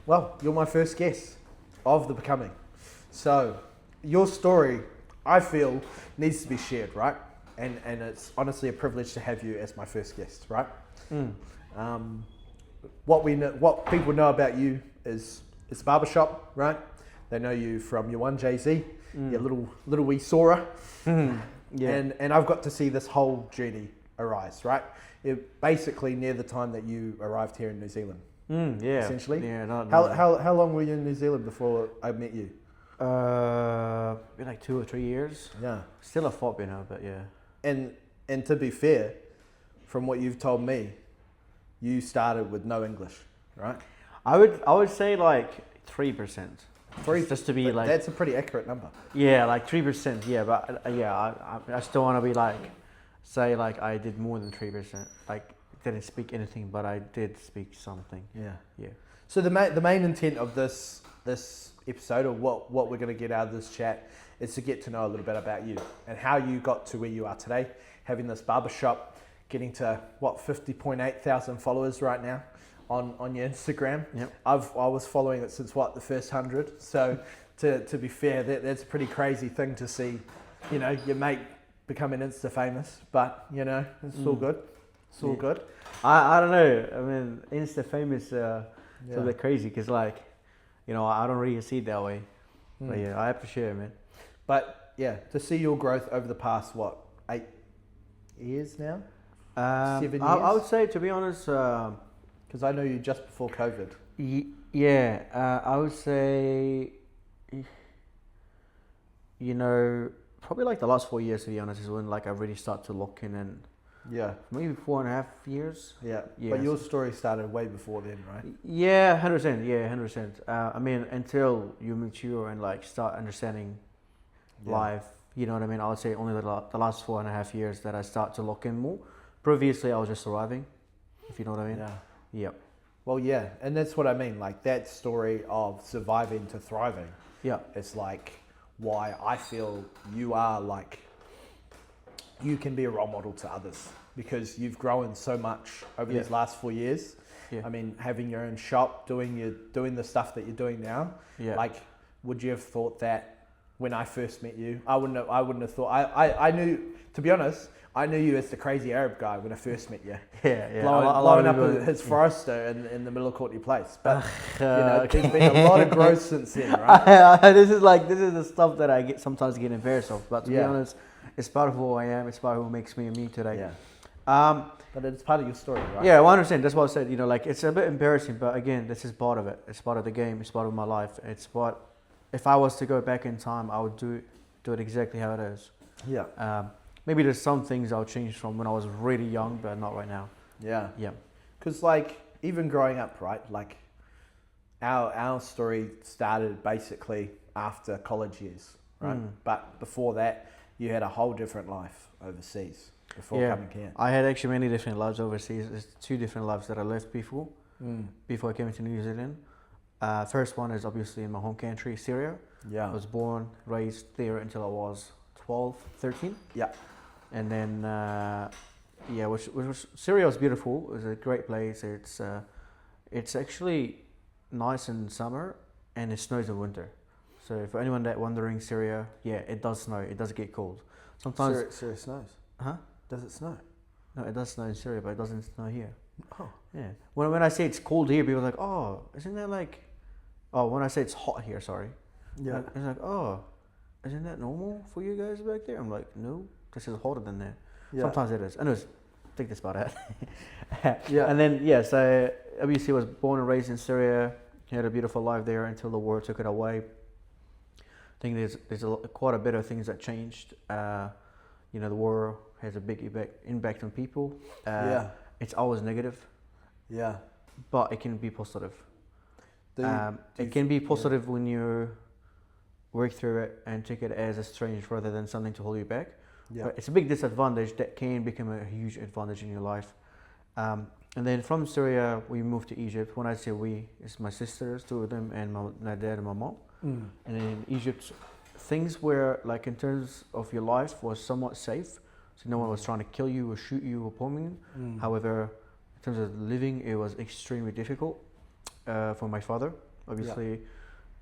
Well, you're my first guest of the Becoming. So, your story, I feel, needs to be shared, right? And it's honestly a privilege to have you as my first guest, right? What people know about you is it's a barbershop, right? They know you from your 1JZ, your little wee Sora. Yeah. And I've got to see this whole journey arise, right? Basically near the time that you arrived here in New Zealand. Yeah. Essentially. Yeah. Not, How long were you in New Zealand before I met you? Been like 2 or 3 years. Yeah. Still a fob, but yeah. And to be fair, from what you've told me, you started with no English, right? I would say like 3%. Just to be like. That's a pretty accurate number. Yeah, like 3%. Yeah, but I still want to be like, say like I did more than 3%. Like didn't speak anything, but I did speak something. Yeah. So the main intent of this episode, or what we're going to get out of this chat, is to get to know a little bit about you and how you got to where you are today, having this barbershop, getting to 50.8 thousand followers right now on your Instagram. Yep. I was following it since the first 100. So to be fair, that's a pretty crazy thing to see, your mate becoming Insta famous, but it's all good. It's all good. I don't know. I mean, Insta famous it's a bit crazy because like, I don't really see it that way. But yeah, I appreciate it, man. But yeah, to see your growth over the past 8 years now? 7 years? I would say, to be honest, because I know you just before COVID. I would say, probably like the last 4 years, to be honest, is when like I really start to look in, and maybe 4.5 years. Yeah. But your story started way before then, right? Yeah, 100%. Yeah, 100%. I mean, until you mature and like start understanding life, you know what I mean? I would say only the last 4.5 years that I start to look in more. Previously, I was just surviving, if you know what I mean. Yeah. Well, yeah, and that's what I mean. Like that story of surviving to thriving. Yeah. It's like why I feel you are like, you can be a role model to others because you've grown so much over these last 4 years. Yeah. I mean, having your own shop, doing the stuff that you're doing now. Yeah. Like, would you have thought that when I first met you? I wouldn't have thought. I knew, to be honest, I knew you as the crazy Arab guy when I first met you. Yeah. Blowing up his Forester in the middle of Courtney Place. But there's been a lot of growth since then, right? This is the stuff that I sometimes get embarrassed of. But to be honest, it's part of who I am. It's part of what makes me today. Yeah. But it's part of your story, right? Yeah, 100%. That's what I said. Like it's a bit embarrassing, but again, this is part of it. It's part of the game. It's part of my life. It's what, if I was to go back in time, I would do it exactly how it is. Yeah. Maybe there's some things I'll change from when I was really young, but not right now. Yeah. Yeah. Because like even growing up, right? Like our story started basically after college years, right? But before that, you had a whole different life overseas before coming here. I had actually many different lives overseas. There's 2 different lives that I lived before I came to New Zealand. First one is obviously in my home country, Syria. Yeah. I was born, raised there until I was 12, 13. Yeah. And then, which was, Syria was beautiful. It was a great place. It's actually nice in summer and it snows in winter. So for anyone that wondering, Syria, it does snow. It does get cold. Sometimes Syria snows. Huh? Does it snow? No, it does snow in Syria, but it doesn't snow here. Oh. Yeah. When I say it's cold here, people are like, oh, isn't that like... Oh, when I say it's hot here, sorry. Yeah. It's like, oh, isn't that normal for you guys back there? I'm like, no, this is hotter than that. Yeah. Sometimes it is. Anyways, take this about it. Yeah. And then, so obviously I was born and raised in Syria. Had a beautiful life there until the war took it away. I think there's quite a bit of things that changed. The war has a big impact on people. It's always negative. Yeah. But it can be positive. It can be positive when you work through it and take it as a strength rather than something to hold you back. Yeah. But it's a big disadvantage that can become a huge advantage in your life. And then from Syria, we moved to Egypt. When I say we, it's my sisters, 2 of them, and my dad and my mom. And in Egypt, things were, like in terms of your life, was somewhat safe. So no one was trying to kill you or shoot you or bomb you. However, in terms of living, it was extremely difficult for my father. obviously,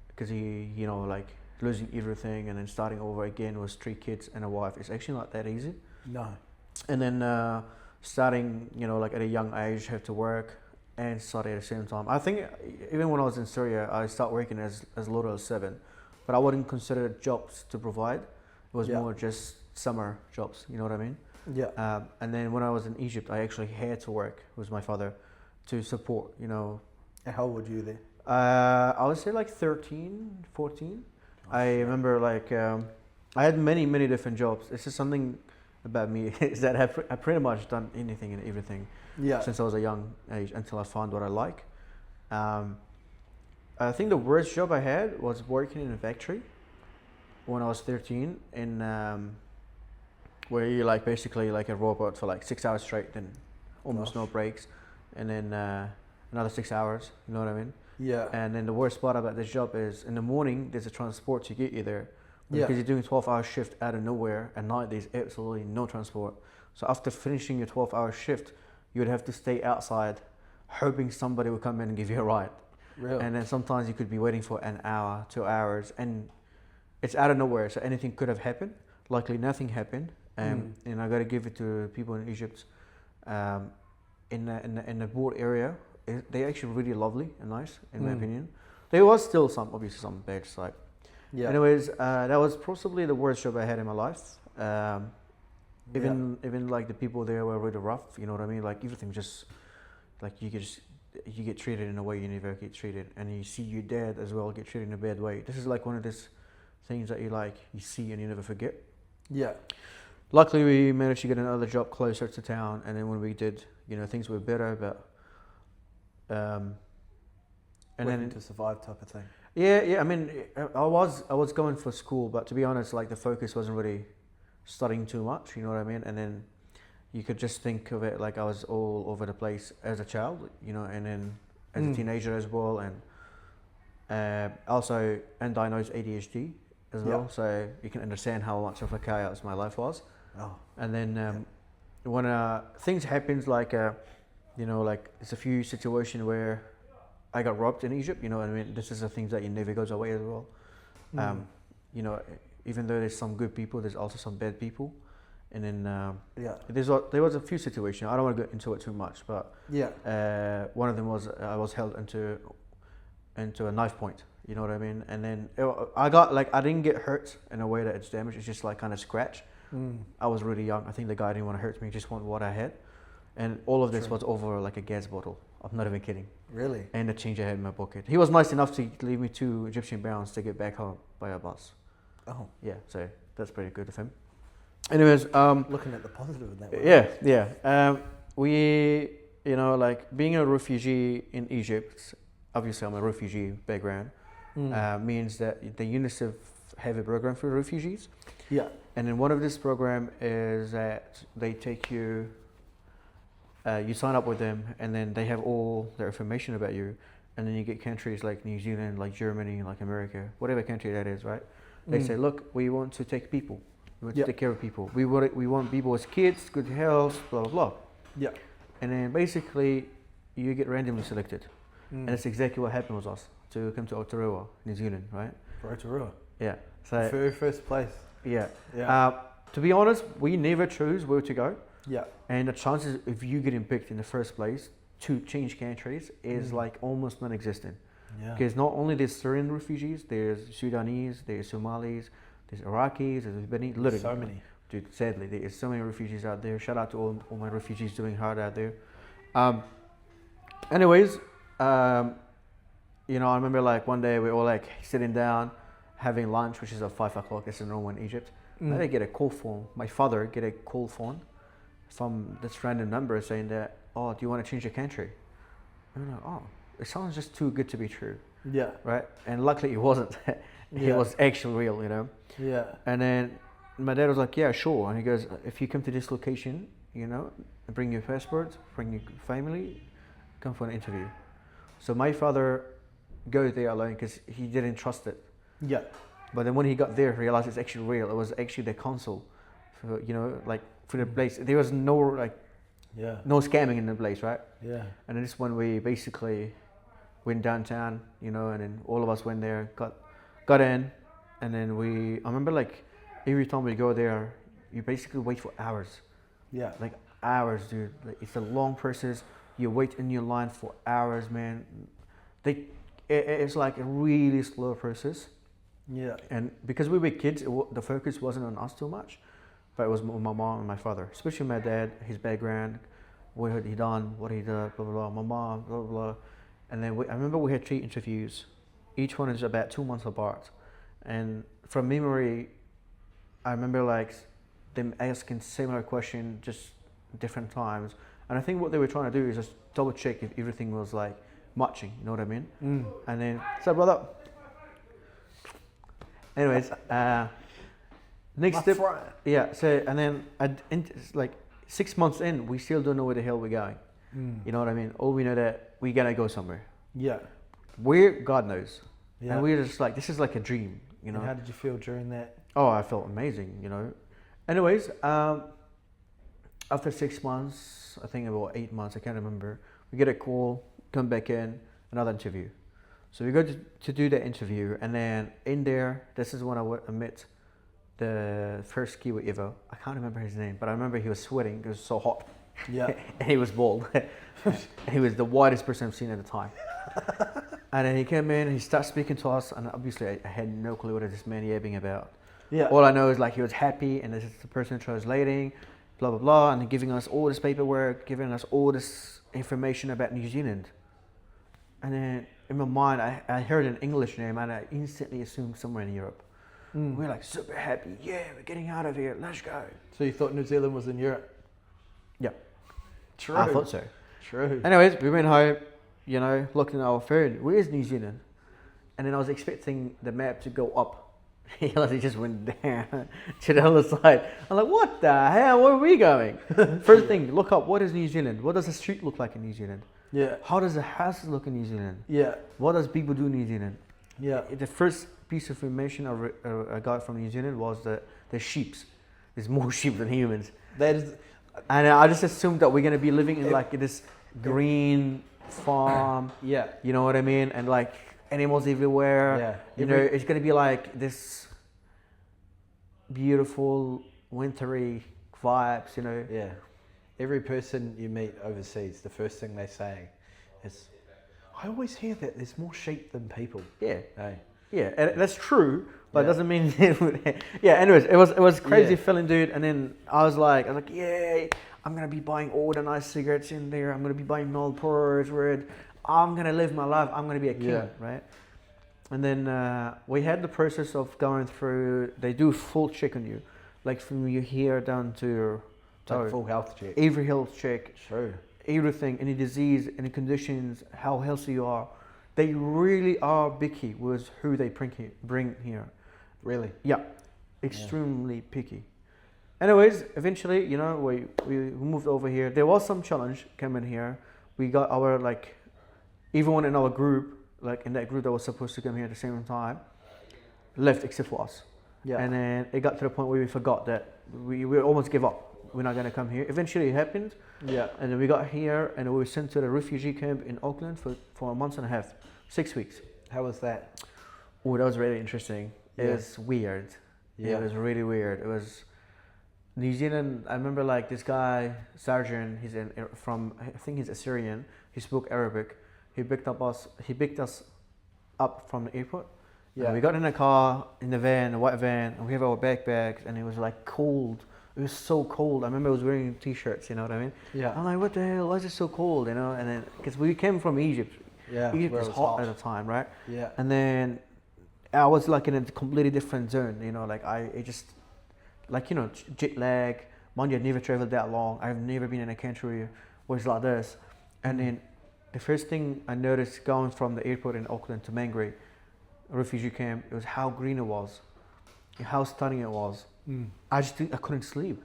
because he, you know, like losing everything and then starting over again with 3 kids and a wife. It's actually not that easy. No. And then starting, you know, like at a young age, have to work and study at the same time. I think even when I was in Syria, I started working as little as 7, but I wouldn't consider it jobs to provide. It was more just summer jobs, you know what I mean? Yeah. And then when I was in Egypt, I actually had to work with my father to support, you know. And how old were you there? I would say like 13, 14. I remember like I had many different jobs. It's just something about me is that I pretty much done anything and everything since I was a young age until I found what I like. I think the worst job I had was working in a factory when I was 13 in where you're like basically like a robot for like 6 hours straight, then almost no breaks, and then another 6 hours, you know what I mean? Yeah. And then the worst part about this job is in the morning there's a transport to get you there. Because you're doing a 12-hour shift out of nowhere, at night there's absolutely no transport. So after finishing your 12-hour shift, you would have to stay outside hoping somebody would come in and give you a ride. Really? And then sometimes you could be waiting for an hour, 2 hours, and it's out of nowhere, so anything could have happened. Luckily nothing happened. And I got to give it to people in Egypt. In the board area, they're actually really lovely and nice, in my opinion. There was still obviously some bad side. Yeah. Anyways, that was possibly the worst job I had in my life. Even like the people there were really rough. You know what I mean? Like everything just like you get treated in a way you never get treated, and you see your dad as well get treated in a bad way. This is like one of these things that you see and you never forget. Yeah. Luckily, we managed to get another job closer to town, and then when we did, you know, things were better. But and then to survive type of thing. Yeah. I mean, I was going for school, but to be honest, like the focus wasn't really studying too much. You know what I mean? And then you could just think of it like I was all over the place as a child, you know, and then as a teenager as well, and also undiagnosed ADHD as well. So you can understand how much of a chaos my life was. Oh. And then when things happens like you know, like it's a few situations where I got robbed in Egypt, you know what I mean? This is the things that you never goes away as well. You know, even though there's some good people, there's also some bad people. And then there was a few situations. I don't want to get into it too much, but one of them was I was held into a knife point, you know what I mean? And then I didn't get hurt in a way that it's damaged. It's just like kind of scratch. I was really young. I think the guy didn't want to hurt me, just wanted what I had. And all of this was over like a gas bottle. I'm not even kidding. Really? And the change I had in my pocket. He was nice enough to leave me 2 Egyptian pounds to get back home by a bus. Oh. Yeah, so that's pretty good of him. Anyways, looking at the positive in that way. Yeah. We, you know, like being a refugee in Egypt, obviously I'm a refugee background, means that the UNICEF have a program for refugees. Yeah. And then one of this program is that they take you, you sign up with them, and then they have all their information about you, and then you get countries like New Zealand, like Germany, like America, whatever country that is, right? They say, look, we want to take people. We want to take care of people. We want people with kids, good health, blah, blah, blah. Yeah. And then basically, you get randomly selected. And that's exactly what happened with us, to come to Aotearoa, New Zealand, right? Aotearoa? Yeah. So very first place. Yeah. To be honest, we never choose where to go. Yeah. And the chances of you getting picked in the first place to change countries is like almost non-existent. Yeah. Because not only there's Syrian refugees, there's Sudanese, there's Somalis, there's Iraqis, there's Lebanese, literally. So many. Dude, sadly, there's so many refugees out there. Shout out to all my refugees doing hard out there. Anyways, you know, I remember like one day we were like sitting down, having lunch, which is at 5 o'clock, it's normal in Egypt. And I get a call phone, my father get a call phone from this random number saying that, oh, do you want to change your country? And I'm like, oh, it sounds just too good to be true. Yeah. Right? And luckily it wasn't. It was actually real, you know? Yeah. And then my dad was like, yeah, sure. And he goes, if you come to this location, you know, bring your passport, bring your family, come for an interview. So my father goes there alone because he didn't trust it. Yeah. But then when he got there, he realized it's actually real. It was actually the consul, for, you know, like for the place. There was no like, no scamming in the place, right? Yeah. And then this one we basically went downtown, you know, and then all of us went there, got in, and then I remember like every time we go there, you basically wait for hours. Yeah. Like hours, dude. Like, it's a long process. You wait in your line for hours, man. It's like a really slow process. Yeah. And because we were kids, the focus wasn't on us too much, but it was my mom and my father, especially my dad, his background, what he done, what he did, blah, blah, blah, my mom, blah, blah, blah. And then I remember we had 3 interviews. Each one is about 2 months apart. And from memory, I remember like them asking similar question, just different times. And I think what they were trying to do is just double check if everything was like matching, you know what I mean? And then, so brother. Anyways, next step. Yeah, so, and then it's like 6 months in, we still don't know where the hell we're going. You know what I mean? All we know that we're gonna go somewhere. Yeah. Where, God knows. Yeah. And we're just like, this is like a dream, you know? And how did you feel during that? Oh, I felt amazing, you know? Anyways, after 6 months, I think about 8 months, I can't remember, we get a call, come back in, another interview. So we go to do the interview, and then in there, this is when I met the first Kiwi ever. I can't remember his name, but I remember he was sweating, it was so hot. Yeah. And he was bald. He was the whitest person I've seen at the time. And then he came in, he started speaking to us, and obviously I had no clue what this man yapping about. Yeah. All I know is like he was happy, and this is the person translating, blah, blah, blah, and giving us all this paperwork, giving us all this information about New Zealand. And then in my mind, I heard an English name, and I instantly assumed somewhere in Europe. We're like super happy, yeah, we're getting out of here, let's go. So you thought New Zealand was in Europe? Yeah. True. I thought so. True. Anyways, we went home, you know, looked at our phone, where's New Zealand? And then I was expecting the map to go up. It just went down to the other side. I'm like, what the hell, where are we going? First thing, look up, what is New Zealand? What does the street look like in New Zealand? Yeah. How does the houses look in New Zealand? Yeah. What does people do in New Zealand? Yeah. The first piece of information I got from New Zealand was the sheeps. There's more sheep than humans. That is. And I just assumed that we're going to be living in like this green farm. Yeah. You know what I mean? And like animals everywhere. Yeah. You know, it's going to be like this beautiful wintry vibes, you know. Yeah. Every person you meet overseas, the first thing they say is, I always hear that there's more sheep than people. Yeah. Hey. Yeah, and that's true, but it doesn't mean yeah, anyways, it was crazy feeling, dude. And then I was like, yeah, I'm gonna be buying all the nice cigarettes in there. I'm gonna be buying Malboro's, where I'm gonna live my life. I'm gonna be a king, right? And then we had the process of going through. They do full check on you, like from your hair down to your toe. Like full health check. Every health check. True. Everything, any disease, any conditions, how healthy you are. They really are picky with who they bring here. Really? Yeah, extremely picky. Anyways, eventually, you know, we moved over here. There was some challenge coming here. We got our, like, everyone in our group, like in that group that was supposed to come here at the same time, left except for us. Yeah. And then it got to the point where we forgot that we almost gave up. We're not going to come here. Eventually it happened. Yeah. And then we got here and we were sent to the refugee camp in Auckland for a month and a half, 6 weeks. How was that? Oh, that was really interesting. It was weird. Yeah. It was really weird. It was New Zealand. I remember like this guy, Sergeant, he's from, I think he's Assyrian. He spoke Arabic. He picked us up from the airport. Yeah. And we got in a car, in the van, a white van, and we have our backpacks, and it was like cold. It was so cold. I remember I was wearing t-shirts, you know what I mean? Yeah. I'm like, what the hell? Why is it so cold, you know? And then, because we came from Egypt. Yeah. Egypt was hot at the time, right? Yeah. And then I was like in a completely different zone, you know, like it just, like, you know, jet lag. Mind you, I've never traveled that long. I've never been in a country where it's like this. And then the first thing I noticed going from the airport in Auckland to Mangere, a refugee camp, it was how green it was, how stunning it was. I couldn't sleep.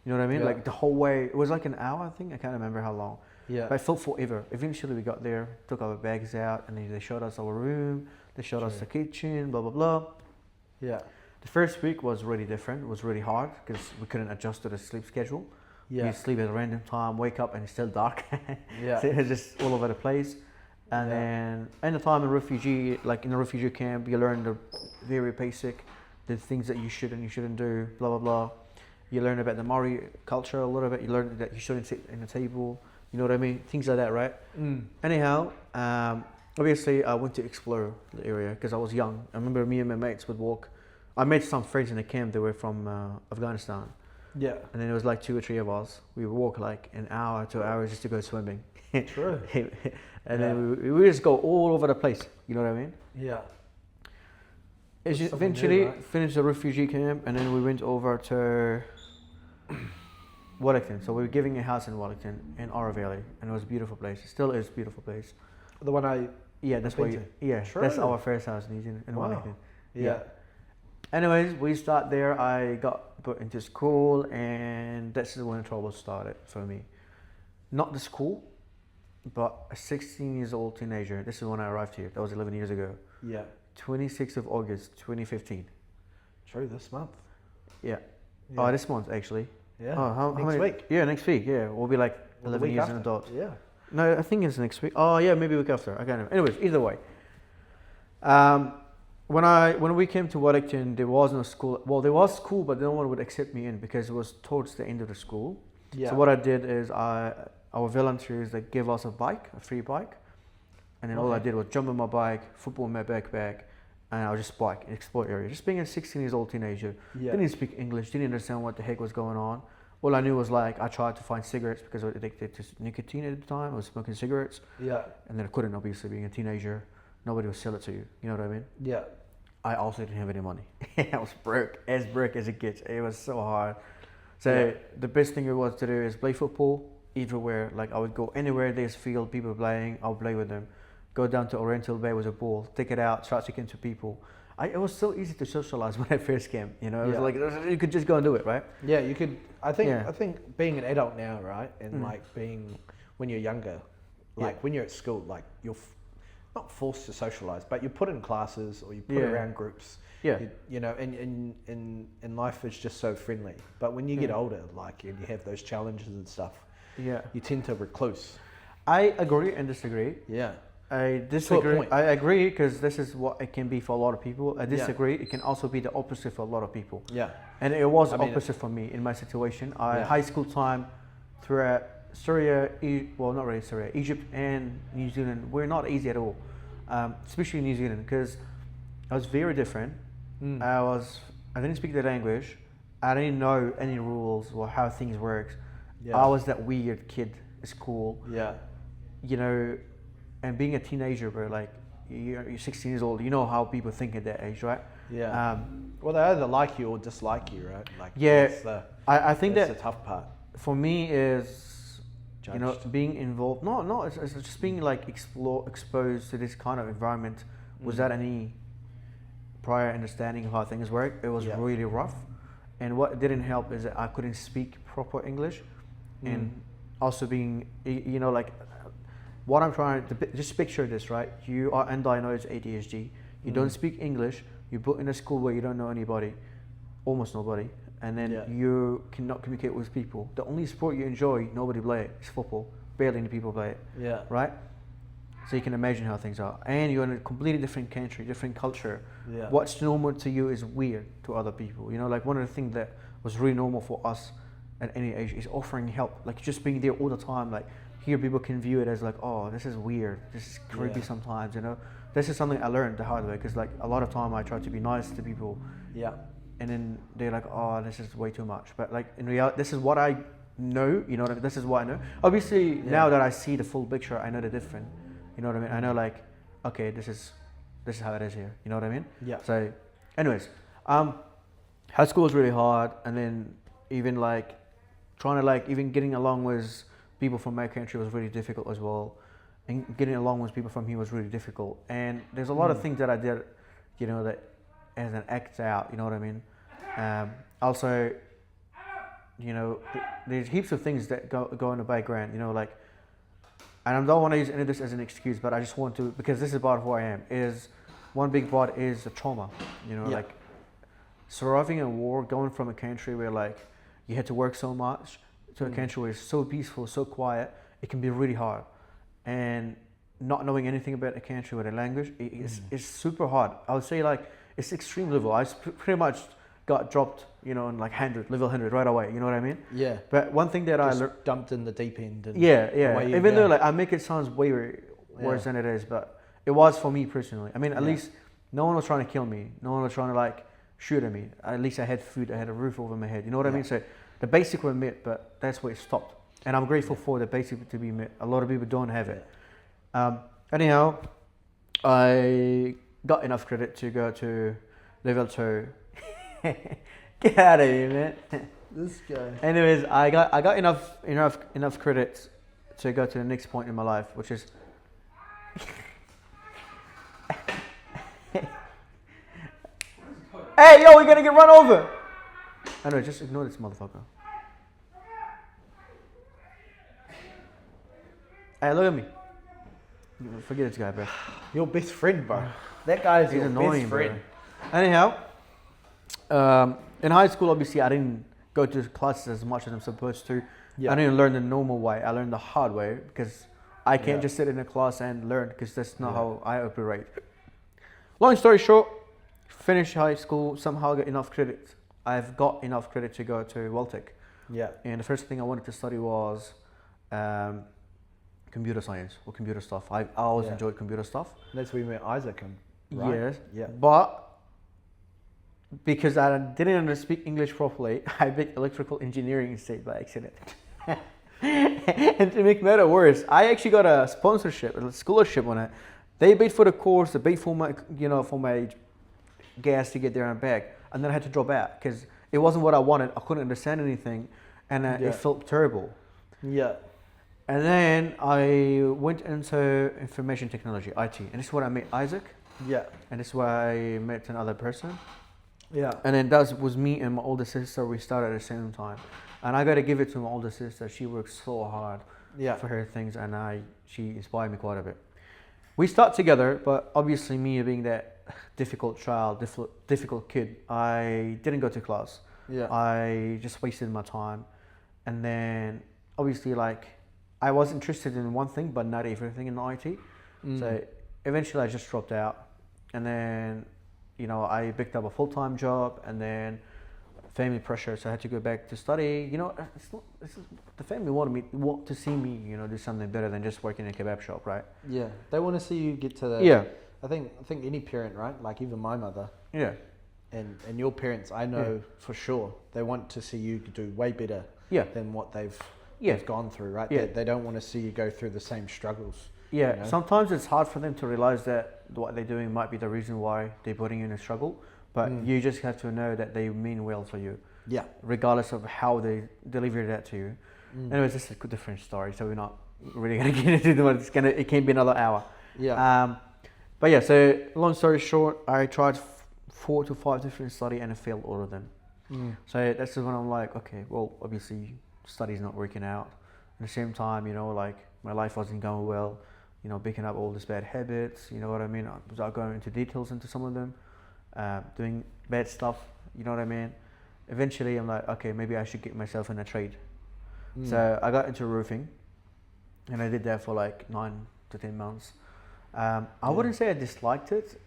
You know what I mean? Yeah. Like the whole way, it was like an hour, I think. I can't remember how long. Yeah. But it felt forever. Eventually we got there, took our bags out, and then they showed us our room. They showed us the kitchen, blah, blah, blah. Yeah. The first week was really different. It was really hard because we couldn't adjust to the sleep schedule. Yeah. You sleep at a random time, wake up, and it's still dark. Yeah. So it was just all over the place. And then in the time in refugee, like in a refugee camp, you learn the very basic, the things that you should and you shouldn't do, blah, blah, blah. You learn about the Maori culture a little bit. You learn that you shouldn't sit in the table. You know what I mean? Things like that, right? Anyhow, obviously I went to explore the area because I was young. I remember me and my mates would walk. I made some friends in the camp. They were from Afghanistan. Yeah. And then it was like 2 or 3 of us. We would walk like an hour, 2 hours just to go swimming. True. And then we just go all over the place. You know what I mean? Yeah. Eventually finished the refugee camp, and then we went over to Wellington. So we were giving a house in Wellington in Ora Valley, and it was a beautiful place. It still is a beautiful place. The one that's why. True. That's our first house in Wow. Wellington. Yeah. Anyways, we start there. I got put into school, and that's when trouble started for me. Not the school, but a 16 years old teenager. This is when I arrived here. That was 11 years ago. Yeah. 26th of August, 2015. True, this month. Yeah. Oh, this month actually. Yeah. Oh, how next many? week. Yeah, next week. Yeah, we'll be like Well, the 11 week years after. an adult. Yeah. No, I think it's next week. Oh, yeah, maybe a week after. I can't remember. Anyways, either way. When we came to Wellington, there was no school. Well, there was school, but no one would accept me in because it was towards the end of the school. Yeah. So what I did is our volunteers, they gave us a free bike, and then all I did was jump on my bike, football in my backpack, and I would just bike and explore area. Just being a 16 years old teenager, didn't speak English, didn't understand what the heck was going on. All I knew was like I tried to find cigarettes because I was addicted to nicotine at the time. I was smoking cigarettes. Yeah. And then I couldn't, obviously, being a teenager. Nobody would sell it to you. You know what I mean? Yeah. I also didn't have any money. I was broke as it gets. It was so hard. So the best thing it was to do is play football everywhere. Like I would go anywhere there's field, people playing, I'll play with them. Go down to Oriental Bay with a ball, take it out, start speaking to people. It was so easy to socialize when I first came. You know, it was like you could just go and do it, right? Yeah, you could. I think being an adult now, right, and like being when you're younger, like when you're at school, like you're not forced to socialize, but you're put in classes or you put around groups. Yeah. You know, and life is just so friendly. But when you get older, like and you have those challenges and stuff, you tend to recluse. I agree and disagree. Yeah. I disagree. I agree because this is what it can be for a lot of people. I disagree. It can also be the opposite for a lot of people. Yeah. And it was opposite for me in my situation. High school time throughout Syria, not really Syria, Egypt and New Zealand were not easy at all. Especially New Zealand because I was very different. I didn't speak the language. I didn't know any rules or how things work. Yeah. I was that weird kid at school. Yeah. You know. And being a teenager, bro, like you're 16 years old, you know how people think at that age, right? Yeah. Well, they either like you or dislike you, right? Like I think that's the tough part. For me is Judged. You know, being involved. No, it's just being like exposed to this kind of environment without any prior understanding of how things work. It was really rough, and what didn't help is that I couldn't speak proper English, and also being like. What I'm trying to just picture this, right? You are undiagnosed ADHD. You don't speak English. You're put in a school where you don't know anybody, almost nobody, and then you cannot communicate with people. The only sport you enjoy, nobody play it, is football. Barely any people play it. Yeah. Right? So you can imagine how things are. And you're in a completely different country, different culture. Yeah. What's normal to you is weird to other people. You know, like one of the things that was really normal for us at any age is offering help. Like just being there all the time. Like here people can view it as like, oh, this is weird. This is creepy sometimes, you know. This is something I learned the hard way because like a lot of time I try to be nice to people. Yeah. And then they're like, oh, this is way too much. But like in reality, this is what I know, you know what I mean? This is what I know. Obviously, now that I see the full picture, I know the different. You know what I mean? I know like, okay, this is how it is here. You know what I mean? Yeah. So, anyways, high school was really hard, and then even like trying to like even getting along with people from my country was really difficult as well, and getting along with people from here was really difficult. And there's a lot of things that I did, you know, that as an act out. You know what I mean? Also, you know, there's heaps of things that go in the background. You know, like. And I don't want to use any of this as an excuse, but I just want to, because this is part of who I am, is one big part is the trauma, you know, like surviving a war, going from a country where like you had to work so much to a country where it's so peaceful, so quiet, it can be really hard. And not knowing anything about the country or the language, it's super hard. I would say like it's extreme level. Pretty much got dropped, in like level 100 right away. You know what I mean? Yeah. But one thing that I Just learned, dumped in the deep end. And yeah. away you Even go. though like I make it sound way worse than it is, but it was for me personally. I mean, at least no one was trying to kill me. No one was trying to like shoot at me. At least I had food. I had a roof over my head. You know what I mean? So the basic were met, but that's where it stopped. And I'm grateful for the basic to be met. A lot of people don't have it. Anyhow, I got enough credit to go to level 2. Get out of here, man. This guy. Anyways, I got enough credit to go to the next point in my life, which is hey, yo, we're gonna get run over. I know, just ignore this motherfucker. Hey, look at me. Forget this guy, bro. Your best friend, bro. That guy's He's your annoying, best friend. bro. Anyhow, in high school, obviously, I didn't go to classes as much as I'm supposed to. Yeah. I didn't learn the normal way. I learned the hard way because I can't just sit in a class and learn because that's not how I operate. Long story short, finished high school, somehow got enough credit. I've got enough credit to go to Waltech. Yeah. And the first thing I wanted to study was computer science or computer stuff. I always enjoyed computer stuff. That's where we met Isaac and right? Yes. Yeah. But because I didn't speak English properly, I picked electrical engineering instead by accident. And to make matter worse, I actually got a sponsorship, a scholarship on it. They paid for the course, they paid for my, for my gas to get there and back, and then I had to drop out because it wasn't what I wanted. I couldn't understand anything, and it felt terrible. Yeah. And then I went into information technology, IT, and this is where I met Isaac. Yeah. And this is where I met another person. Yeah. And then that was me and my older sister. We started at the same time, and I got to give it to my older sister. She works so hard for her things, and she inspired me quite a bit. We start together, but obviously me being that difficult child, difficult kid, I didn't go to class. Yeah. I just wasted my time, and then obviously like I was interested in one thing, but not everything in IT. So eventually I just dropped out, and then I picked up a full-time job, and then family pressure, so I had to go back to study. The family want to see me, do something better than just working in a kebab shop, right? Yeah, they want to see you get to the. Yeah. I think any parent, right? Like even my mother. Yeah. And your parents, I know for sure, they want to see you do way better. Than what they've gone through, right? Yeah. They don't want to see you go through the same struggles. Yeah. Sometimes it's hard for them to realize that what they're doing might be the reason why they're putting you in a struggle. But you just have to know that they mean well for you. Yeah. Regardless of how they deliver that to you. Anyways, this is a different story, so we're not really gonna get into it. It can be another hour. Yeah. But yeah, so long story short, I tried 4 to 5 different study and I failed all of them. So that's when I'm like, okay, well, obviously study's not working out. At the same time, like my life wasn't going well. Picking up all these bad habits. You know what I mean? Without going into details into some of them. Doing bad stuff, you know what I mean? Eventually I'm like, okay, maybe I should get myself in a trade. So I got into roofing, and I did that for like 9 to 10 months. I wouldn't say I disliked it.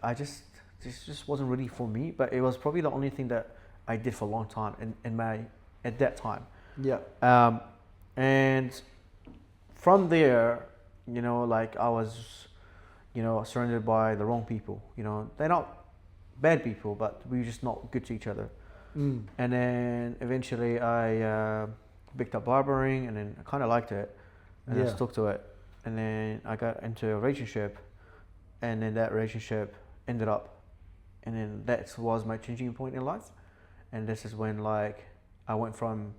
This just wasn't really for me, but it was probably the only thing that I did for a long time at that time. Yeah. And from there, like I was, surrounded by the wrong people. They're not bad people, but we're just not good to each other. And then eventually I picked up barbering, and then I kind of liked it, and I stuck to it. And then I got into a relationship, and then that relationship ended up, and then that was my changing point in life. And this is when like I went from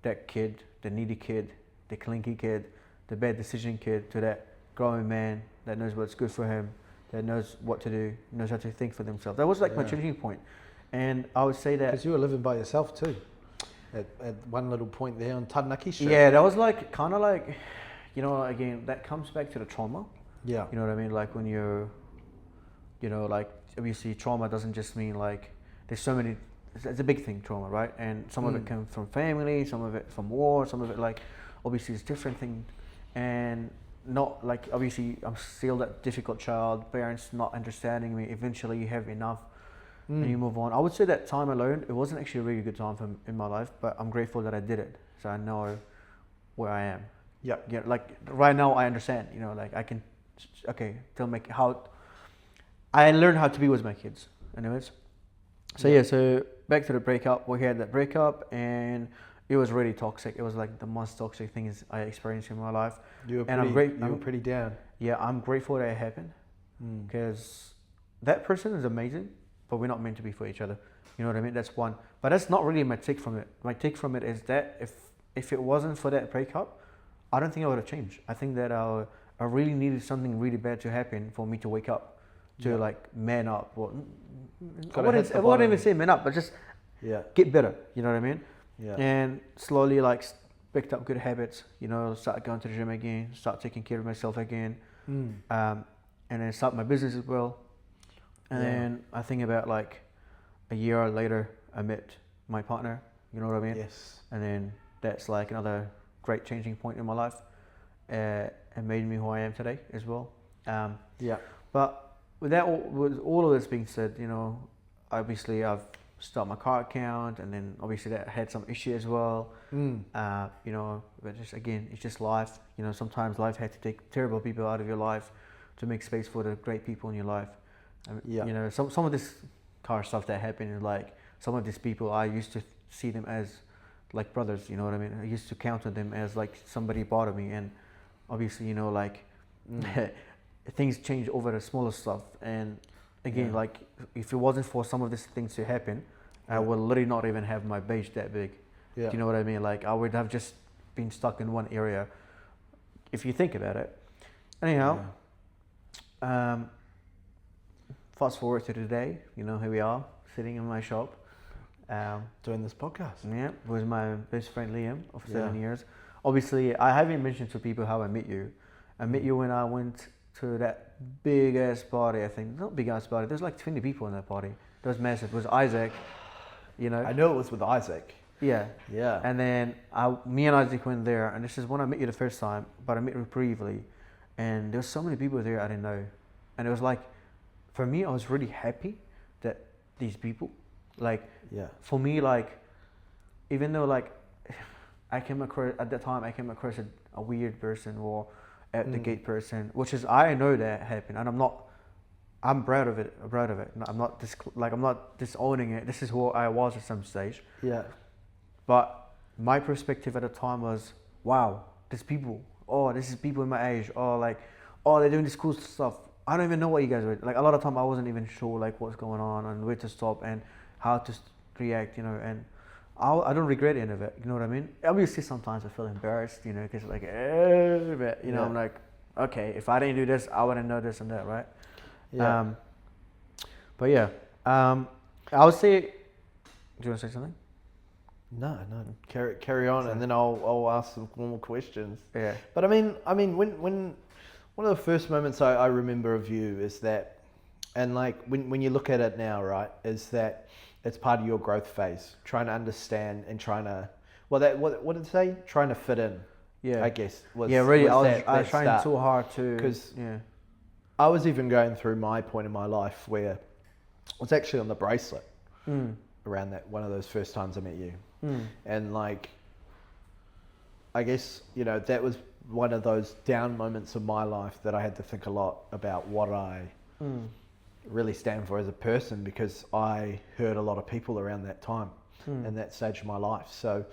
that kid, the needy kid, the clinky kid, the bad decision kid, to that growing man that knows what's good for him, that knows what to do, knows how to think for themselves. That was like my changing point. And I would say that... Because you were living by yourself too, at one little point there on Taranaki Street. Yeah, that was like, kind of like, again, that comes back to the trauma. Yeah. You know what I mean? Like when you're, like obviously trauma doesn't just mean like, there's so many, it's a big thing, trauma, right? And some of it comes from family, some of it from war, some of it like, obviously it's different thing. And not like, obviously I'm still that difficult child, parents not understanding me. Eventually you have enough and you move on. I would say that time alone, it wasn't actually a really good time in my life, but I'm grateful that I did it. So I know where I am. Yeah. Yeah, like right now I understand, you know, like I can, okay, tell me how, I learned how to be with my kids. Anyways. So yeah, so back to the breakup. We had that breakup and it was really toxic. It was like the most toxic things I experienced in my life. You were and pretty, you were pretty down. Yeah, I'm grateful that it happened because that person is amazing, but we're not meant to be for each other. You know what I mean? That's one. But that's not really my take from it. My take from it is that if it wasn't for that breakup, I don't think I would have changed. I think that I really needed something really bad to happen for me to wake up, to like man up. Or, I wouldn't even say man up, but just get better. You know what I mean? Yeah. And slowly like picked up good habits. You know, started going to the gym again, start taking care of myself again, and then start my business as well. And then I think about like a year later, I met my partner. You know what I mean? Yes. And then that's like another great changing point in my life, and made me who I am today as well. But with all of this being said, you know, obviously I've started my car account, and then obviously that had some issue as well. You know, but just again, it's just life. You know, sometimes life had to take terrible people out of your life to make space for the great people in your life. You know, some of this car stuff that happened, like some of these people, I used to see them as like brothers. You know what I mean? I used to count on them as like somebody part of me, and obviously, you know, like things change over the smaller stuff. And again, like if it wasn't for some of these things to happen, I would literally not even have my beige that big. Do you know what I mean? Like I would have just been stuck in one area if you think about it. Anyhow, fast forward to today, you know, here we are sitting in my shop doing this podcast. Yeah, with my best friend Liam of 7 years. Obviously, I haven't mentioned to people how I met you. I met you when I went to that big ass party. I think not big ass party. There's like 20 people in that party. It was massive. It was Isaac. You know. I know it was with Isaac. Yeah. Yeah. And then me and Isaac went there, and this is when I met you the first time, but I met you briefly, and there was so many people there I didn't know, and it was like, for me, I was really happy that these people, like, for me, like, even though like I came across at that time, I came across a weird person or at the gate person, which is, I know that happened, and I'm proud of it. I'm not disowning it. This is who I was at some stage. Yeah. But my perspective at the time was, wow, there's people. Oh, this is people in my age. Oh, like, oh, they're doing this cool stuff. I don't even know what you guys were. Like, a lot of time I wasn't even sure, like, what's going on and where to stop and how to react, you know, and I don't regret any of it, you know what I mean? Obviously, sometimes I feel embarrassed, you know, because, like, but, you know, I'm like, okay, if I didn't do this, I wouldn't know this and that, right? Yeah. But, yeah, I would say, do you want to say something? No. Carry on, and then I'll ask some more questions. Yeah. But I mean, when one of the first moments I remember of you is that, and like when you look at it now, right, is that it's part of your growth phase, trying to understand and trying to, what did it say? Trying to fit in. Yeah. I guess. Really, I was trying so hard to. Because I was even going through my point in my life where I was actually on the bracelet around that one of those first times I met you. And like, I guess, you know, that was one of those down moments of my life that I had to think a lot about what I really stand for as a person, because I hurt a lot of people around that time and that stage of my life. So,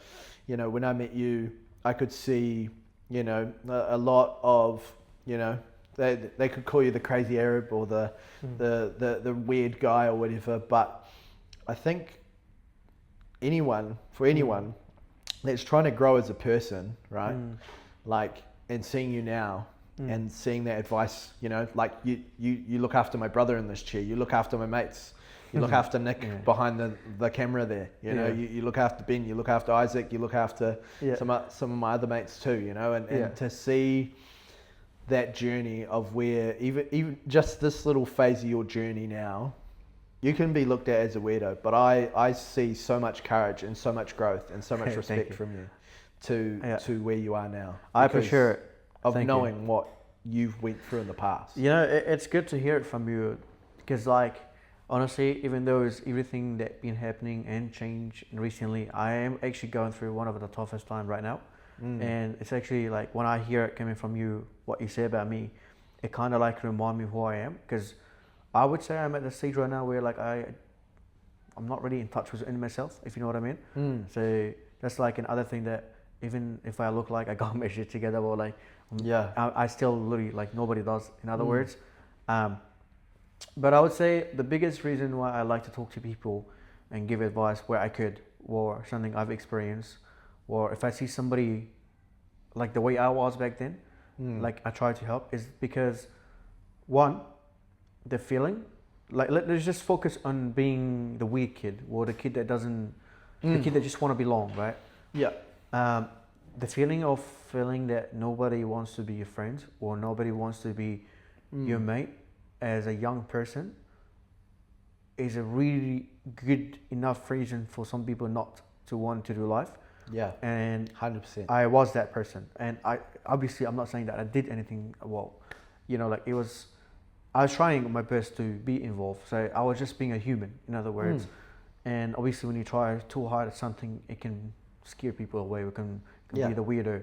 you know, when I met you, I could see, you know, a lot of, you know, they could call you the crazy Arab or the weird guy or whatever, but I think anyone that's trying to grow as a person, right? Like, and seeing you now and seeing that advice, you know, like you look after my brother in this chair, you look after my mates, you look after Nick behind the camera there, you know, you look after Ben, you look after Isaac, you look after some of my other mates too, you know, and to see that journey of where even just this little phase of your journey now, you can be looked at as a weirdo, but I see so much courage and so much growth and so much respect from you to where you are now. I appreciate it. Of knowing what you've went through in the past. You know, it's good to hear it from you, because like honestly, even though it's everything that been happening and changed recently, I am actually going through one of the toughest time right now. And it's actually like when I hear it coming from you, what you say about me, it kind of like remind me who I am, because I would say I'm at the stage right now where like I'm not really in touch with myself, if you know what I mean. So that's like another thing that even if I look like I got my shit together, or like I still literally like nobody does, in other words. But I would say the biggest reason why I like to talk to people and give advice where I could, or something I've experienced, or if I see somebody like the way I was back then, like I try to help, is because one, the feeling, like let's just focus on being the weird kid, or the kid that doesn't, the kid that just want to belong, right? Yeah. The feeling of feeling that nobody wants to be your friend, or nobody wants to be your mate as a young person, is a really good enough reason for some people not to want to do life. Yeah. And 100%. I was that person, and I obviously, I'm not saying that I did anything well, you know, like I was trying my best to be involved, so I was just being a human, in other words. And obviously when you try too hard at something, it can scare people away, it can be the weirdo.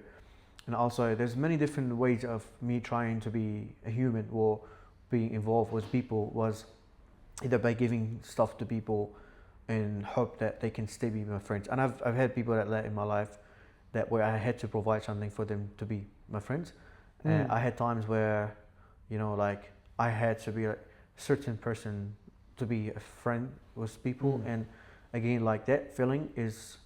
And also there's many different ways of me trying to be a human or being involved with people, was either by giving stuff to people and hope that they can stay be my friends. And I've had people that in my life that where I had to provide something for them to be my friends. And I had times where, you know, like I had to be a certain person to be a friend with people. And again, like that feeling is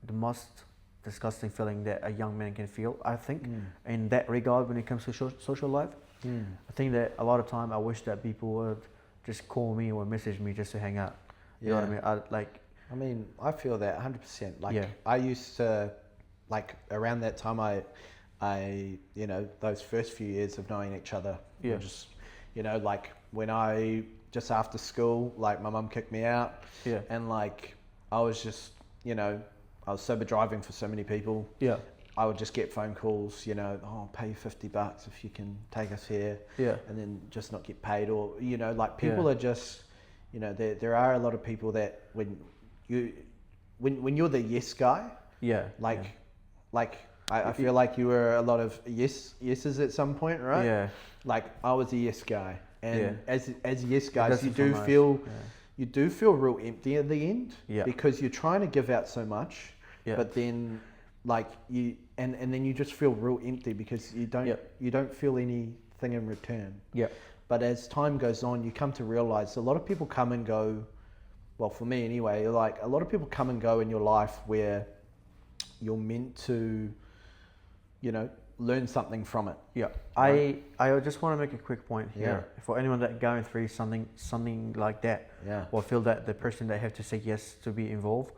the most disgusting feeling that a young man can feel, I think, in that regard when it comes to social life. I think that a lot of time I wish that people would just call me or message me just to hang out. You know what I mean? I feel that 100%. Like I used to, like around that time, I you know, those first few years of knowing each other, just, you know, like when I just after school, like my mum kicked me out, and like I was just, you know, I was sober driving for so many people. I would just get phone calls, you know, I'll pay you $50 if you can take us here, and then just not get paid, or you know, like people are just, you know, there are a lot of people that when you're the yes guy, I feel like you were a lot of yeses at some point, right? Like I was a yes guy, and as yes guys, you do feel real empty at the end, because you're trying to give out so much, but then like you and then you just feel real empty because you don't feel anything in return. But as time goes on, you come to realize a lot of people come and go. Well, for me anyway, like a lot of people come and go in your life where you're meant to, you know, learn something from it. I just want to make a quick point here for anyone that going through something like that, or feel that the person that have to say yes to be involved.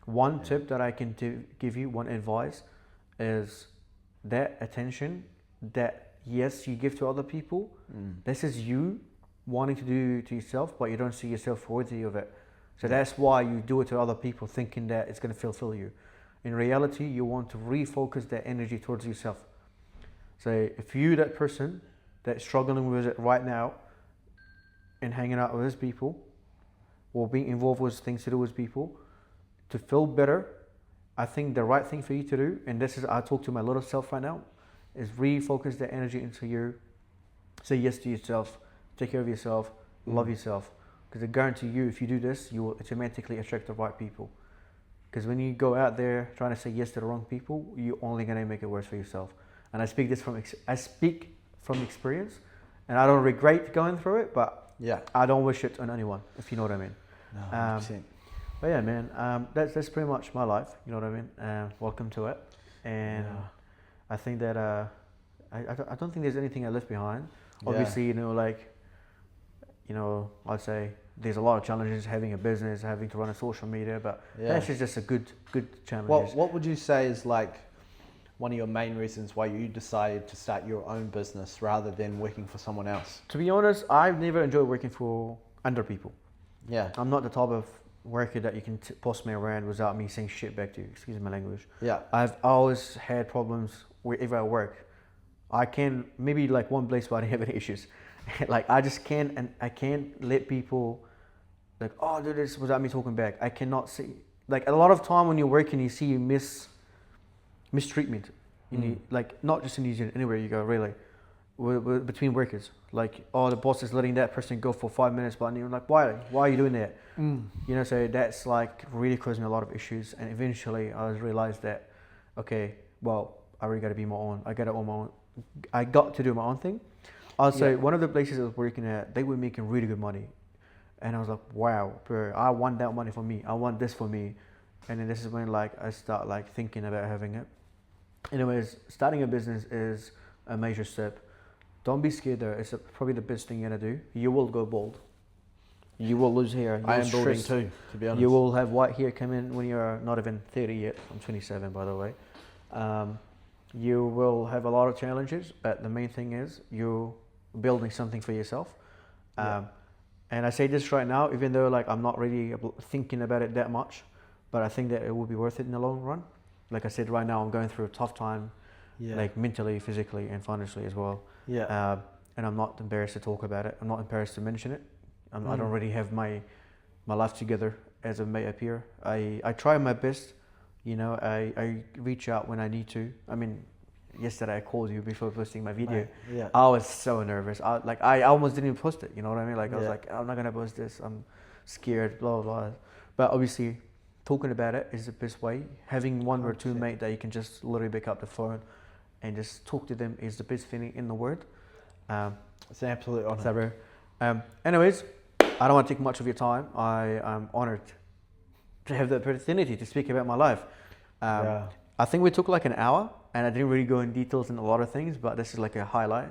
One tip that I can give you, one advice, is that attention that yes you give to other people, this is you wanting to do to yourself, but you don't see yourself worthy of it. So that's why you do it to other people, thinking that it's going to fulfill you. In reality, you want to refocus that energy towards yourself. So if you, that person that's struggling with it right now and hanging out with those people or being involved with things to do with people, to feel better, I think the right thing for you to do, and this is, I talk to my little self right now, is refocus that energy into you. Say yes to yourself, take care of yourself, love yourself. Because I guarantee you, if you do this, you will automatically attract the right people. Because when you go out there trying to say yes to the wrong people, you're only going to make it worse for yourself. And I speak from experience, and I don't regret going through it, but I don't wish it on anyone, if you know what I mean. No, 100%. But yeah, man, that's pretty much my life. You know what I mean? Welcome to it. And I think that I don't think there's anything I left behind. Obviously, you know, like, you know, I'd say there's a lot of challenges having a business, having to run a social media, but that's just a good challenge. What would you say is like one of your main reasons why you decided to start your own business rather than working for someone else? To be honest, I've never enjoyed working for under people. I'm not the type of worker that you can boss me around without me saying shit back to you. Excuse my language. I've always had problems wherever I work. I can maybe like one place where I don't have any issues. Like I just can't, and I can't let people like, oh, do this without me talking back. I cannot see. Like a lot of time when you're working, you see mistreatment. Like not just in New Zealand, anywhere you go, really, between workers. Like, oh, the boss is letting that person go for 5 minutes, but you're like, why are you doing that? You know, so that's like really caused me a lot of issues. And eventually, I realized that, okay, well, I really got to be my own. I got to own my own. I got to do my own thing. Also, one of the places I was working at, they were making really good money. And I was like, wow, bro, I want that money for me. I want this for me. And then this is when like I start like thinking about having it. Anyways, starting a business is a major step. Don't be scared though. It's probably the best thing you're gonna do. You will go bald. You will lose hair. I am balding too, to be honest. You will have white hair come in when you're not even 30 yet. I'm 27, by the way. You will have a lot of challenges, but the main thing is you're building something for yourself. And I say this right now, even though like I'm not really thinking about it that much, but I think that it will be worth it in the long run. Like I said, right now I'm going through a tough time, like mentally, physically, and financially as well. And I'm not embarrassed to talk about it. I'm not embarrassed to mention it. I don't really have my life together as it may appear. I try my best. You know, I reach out when I need to. I mean, yesterday I called you before posting my video. I was so nervous. I almost didn't even post it. You know what I mean? Like I was like, I'm not gonna post this. I'm scared. Blah blah blah. But obviously, talking about it is the best way. Having one or two mate that you can just literally pick up the phone and just talk to them is the best feeling in the world. It's an absolute honor. So, bro. Anyways, I don't want to take much of your time. I am honored to have the opportunity to speak about my life. I think we took like an hour, and I didn't really go in details in a lot of things, but this is like a highlight.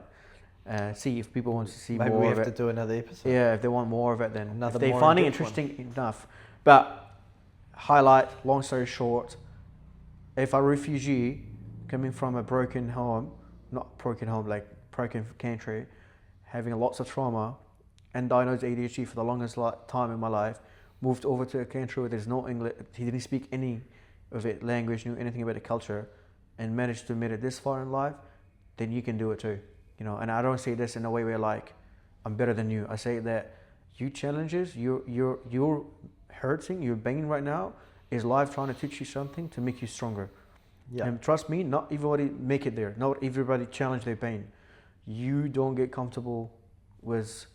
See if people want to see Maybe more of it. Maybe we have to do another episode. Yeah, if they want more of it, then if they find it interesting enough. But highlight, long story short, if a refugee coming from a broken home, not broken home, like broken country, having lots of trauma and diagnosed ADHD for the longest time in my life, moved over to a country where there's no English, he didn't speak any of it language, knew anything about the culture, and managed to make it this far in life, then you can do it too. You know, and I don't say this in a way where like I'm better than you. I say that you challenges, you're hurting, you're banging right now, is life trying to teach you something to make you stronger. And trust me, not everybody make it there. Not everybody challenge their pain. You don't get comfortable with,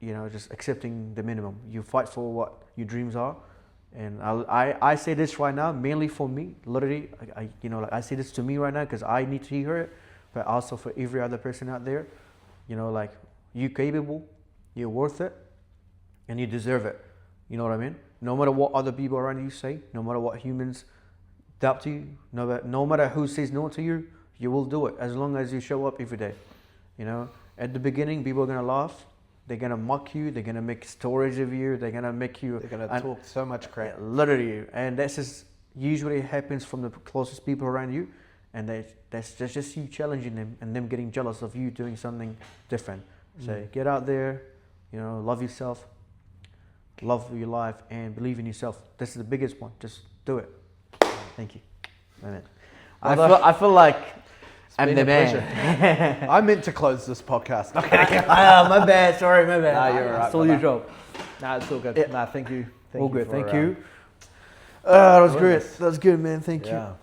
you know, just accepting the minimum. You fight for what your dreams are. And I say this right now, mainly for me, literally, I say this to me right now because I need to hear it, but also for every other person out there, you know, like, you're capable, you're worth it, and you deserve it. You know what I mean? No matter what other people around you say, no matter what humans doubt to you, no matter who says no to you, you will do it as long as you show up every day. You know, at the beginning, people are gonna laugh. They're gonna mock you. They're gonna make stories of you. They're gonna make you. They're gonna talk so much crap. Literally, and that's just usually happens from the closest people around you, and that's just you challenging them and them getting jealous of you doing something different. So get out there, you know, love yourself, love your life, and believe in yourself. This is the biggest one. Just do it. Thank you. I feel like I'm the man. I meant to close this podcast. My bad. Sorry, my bad. Nah, you're right. Stole your job. Nah, it's all good. Yeah. Nah, thank you. All good. Thank you. That That was great. That was good, man. Thank you.